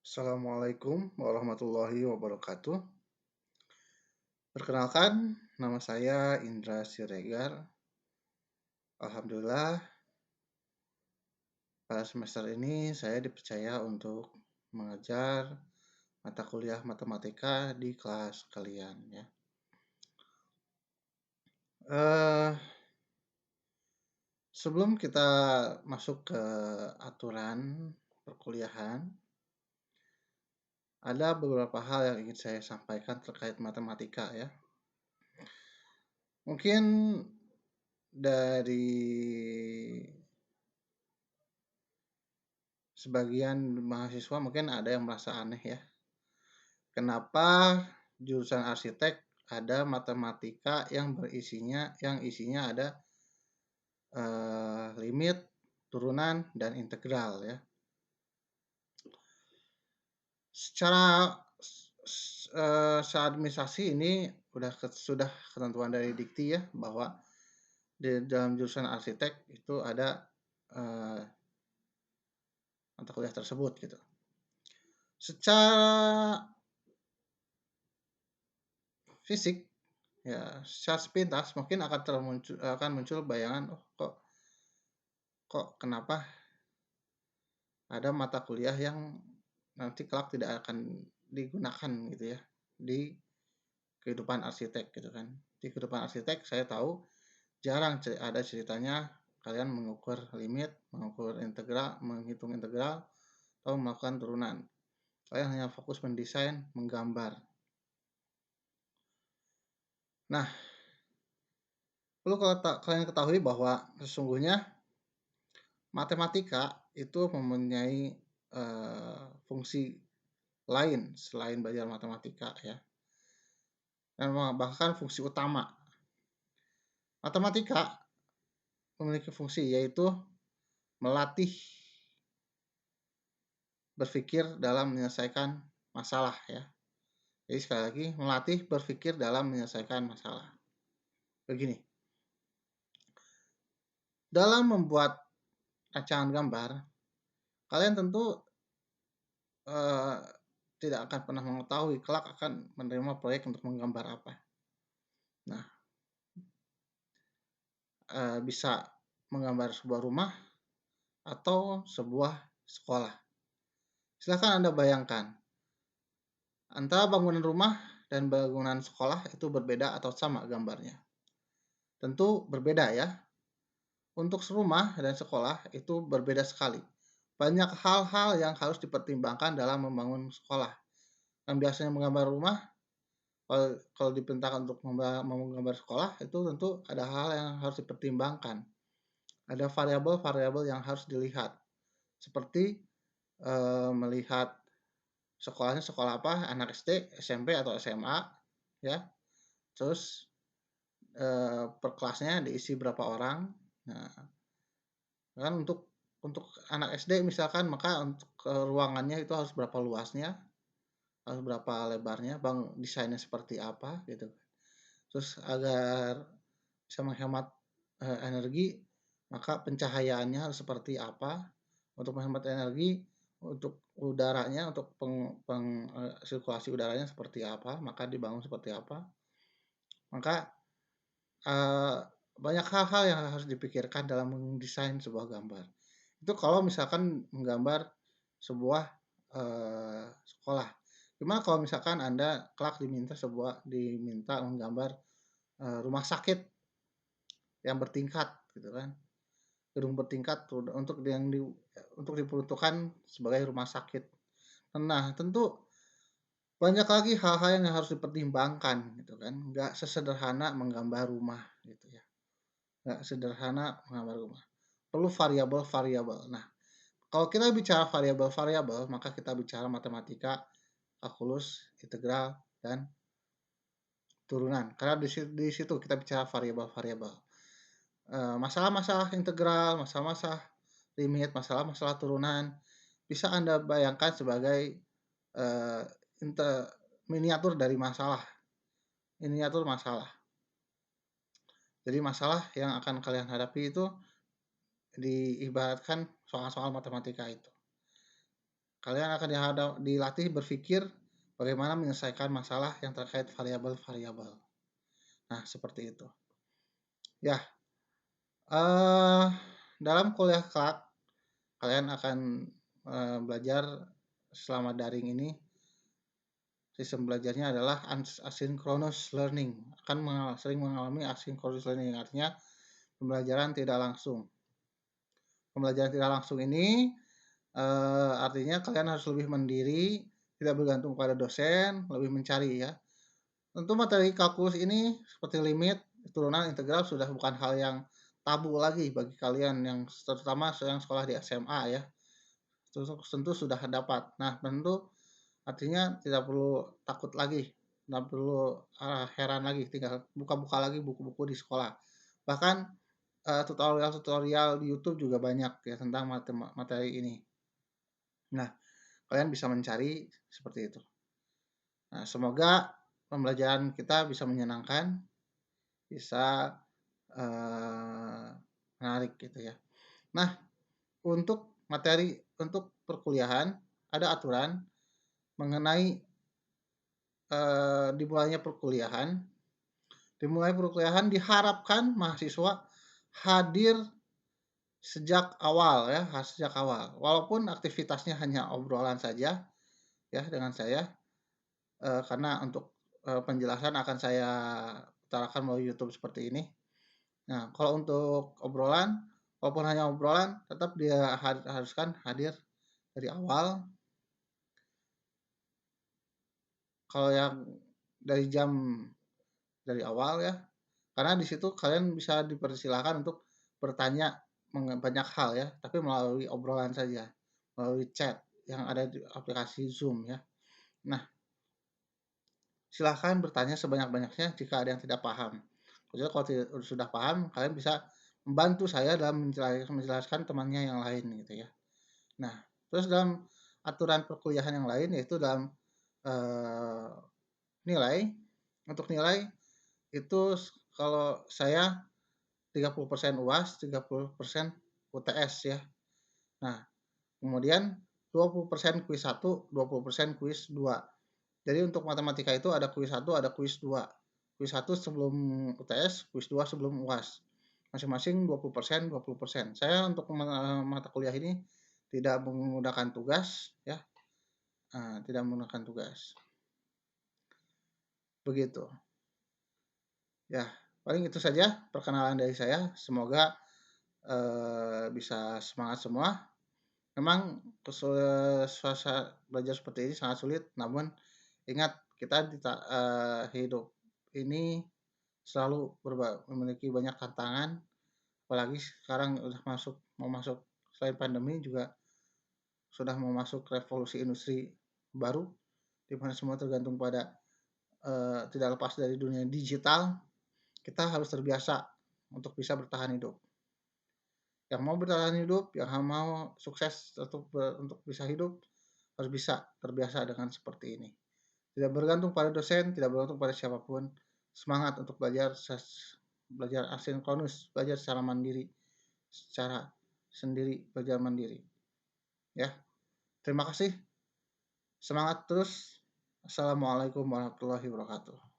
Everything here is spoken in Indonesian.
Assalamualaikum warahmatullahi wabarakatuh. Perkenalkan, nama saya Indra Siregar. Alhamdulillah, pada semester ini saya dipercaya untuk mengajar mata kuliah matematika di kelas kalian ya. Eh, Sebelum kita masuk ke aturan perkuliahan, ada beberapa hal yang ingin saya sampaikan terkait matematika ya. Mungkin dari sebagian mahasiswa mungkin ada yang merasa aneh ya. Kenapa jurusan arsitek ada matematika yang isinya ada limit, turunan, dan integral ya. Secara administrasi ini sudah ketentuan dari Dikti ya bahwa di dalam jurusan arsitek itu ada mata kuliah tersebut gitu. Secara fisik ya, secara sepintas mungkin akan muncul bayangan, oh kok kenapa ada mata kuliah yang nanti kelak tidak akan digunakan gitu ya di kehidupan arsitek gitu kan. Di kehidupan arsitek saya tahu jarang ada ceritanya kalian mengukur limit, mengukur integral, menghitung integral, atau melakukan turunan. Kalian hanya fokus mendesain, menggambar. Nah, perlu kalian ketahui bahwa sesungguhnya matematika itu mempunyai fungsi lain selain belajar matematika ya. Dan bahkan fungsi utama. Matematika memiliki fungsi yaitu melatih berpikir dalam menyelesaikan masalah ya. Jadi sekali lagi melatih berpikir dalam menyelesaikan masalah. Begini. Dalam membuat rancangan gambar, kalian tentu tidak akan pernah mengetahui kelak akan menerima proyek untuk menggambar apa. Nah, bisa menggambar sebuah rumah atau sebuah sekolah. Silahkan Anda bayangkan, antara bangunan rumah dan bangunan sekolah itu berbeda atau sama gambarnya. Tentu berbeda ya. Untuk rumah dan sekolah itu berbeda sekali. Banyak hal-hal yang harus dipertimbangkan dalam membangun sekolah. Yang biasanya menggambar rumah, kalau diperintahkan untuk menggambar sekolah, itu tentu ada hal yang harus dipertimbangkan. Ada variabel-variabel yang harus dilihat. Seperti melihat sekolahnya sekolah apa, anak SD, SMP, atau SMA, ya. Terus per kelasnya diisi berapa orang. Nah, kan untuk anak SD misalkan, maka untuk ruangannya itu harus berapa luasnya, harus berapa lebarnya, desainnya seperti apa gitu. Terus agar bisa menghemat energi, maka pencahayaannya harus seperti apa. Untuk menghemat energi, untuk udaranya, untuk sirkulasi udaranya seperti apa, maka dibangun seperti apa. Maka banyak hal-hal yang harus dipikirkan dalam mendesain sebuah gambar. Itu kalau misalkan menggambar sebuah sekolah. Gimana kalau misalkan Anda kelak diminta menggambar rumah sakit yang bertingkat gitu kan. Gedung bertingkat untuk diperuntukkan sebagai rumah sakit. Nah, tentu banyak lagi hal-hal yang harus dipertimbangkan gitu kan. Nggak sesederhana menggambar rumah gitu ya. Nggak sederhana menggambar rumah. Perlu variabel-variabel. Nah, kalau kita bicara variabel-variabel, maka kita bicara matematika, kalkulus, integral, dan turunan. Karena di situ kita bicara variabel-variabel. Masalah-masalah integral, masalah-masalah limit, masalah-masalah turunan, bisa Anda bayangkan sebagai uh, miniatur dari masalah. Miniatur masalah. Jadi masalah yang akan kalian hadapi itu diibaratkan soal-soal matematika itu. kalian akan dilatih berpikir bagaimana menyelesaikan masalah yang terkait variabel-variabel. Nah, seperti itu. Ya, dalam kuliah kelak, kalian akan belajar selama daring ini. Sistem belajarnya adalah asynchronous learning. Akan sering mengalami asynchronous learning, artinya pembelajaran tidak langsung. Pembelajaran tidak langsung ini artinya kalian harus lebih mandiri, tidak bergantung pada dosen, lebih mencari ya. Tentu materi kalkulus ini seperti limit, turunan, integral sudah bukan hal yang tabu lagi bagi kalian yang terutama yang sekolah di SMA ya. Tentu sudah dapat. Nah, tentu artinya tidak perlu takut lagi, tidak perlu heran lagi, tinggal buka-buka lagi buku-buku di sekolah. Bahkan tutorial-tutorial di YouTube juga banyak ya tentang materi ini. Nah, kalian bisa mencari seperti itu. Nah, semoga pembelajaran kita bisa menyenangkan, bisa menarik gitu ya. Nah, untuk perkuliahan ada aturan mengenai dimulai perkuliahan diharapkan mahasiswa hadir sejak awal ya, sejak awal. Walaupun aktivitasnya hanya obrolan saja ya dengan saya, karena untuk penjelasan akan saya utarakan melalui YouTube seperti ini. Nah, kalau untuk obrolan, walaupun hanya obrolan, tetap dia haruskan hadir dari awal. Kalau yang dari awal ya, karena di situ kalian bisa dipersilahkan untuk bertanya banyak hal ya, tapi melalui obrolan saja, melalui chat yang ada di aplikasi Zoom ya. Nah, silahkan bertanya sebanyak-banyaknya jika ada yang tidak paham. Kecuali kalau sudah paham, kalian bisa membantu saya dalam menjelaskan temannya yang lain gitu ya. Nah, terus dalam aturan perkuliahan yang lain yaitu dalam nilai, untuk nilai itu kalau saya 30% UAS, 30% UTS ya. Nah, kemudian 20% kuis 1, 20% kuis 2. Jadi untuk matematika itu ada kuis 1, ada kuis 2. Kuis 1 sebelum UTS, kuis 2 sebelum UAS. Masing-masing 20%, 20%. Saya untuk mata kuliah ini tidak menggunakan tugas ya. Tidak menggunakan tugas. Begitu. Ya, paling itu saja perkenalan dari saya. Semoga bisa semangat semua. Memang suasana belajar seperti ini sangat sulit, namun ingat kita hidup ini selalu memiliki banyak tantangan, apalagi sekarang udah mau masuk selain pandemi juga sudah mau masuk revolusi industri baru, di mana semua tergantung pada tidak lepas dari dunia digital. Kita harus terbiasa untuk bisa bertahan hidup. Yang mau bertahan hidup, yang mau sukses untuk bisa hidup, harus bisa terbiasa dengan seperti ini. Tidak bergantung pada dosen, tidak bergantung pada siapapun. Semangat untuk belajar asinkronus, belajar secara mandiri, secara sendiri, belajar mandiri. Ya, terima kasih. Semangat terus. Assalamualaikum warahmatullahi wabarakatuh.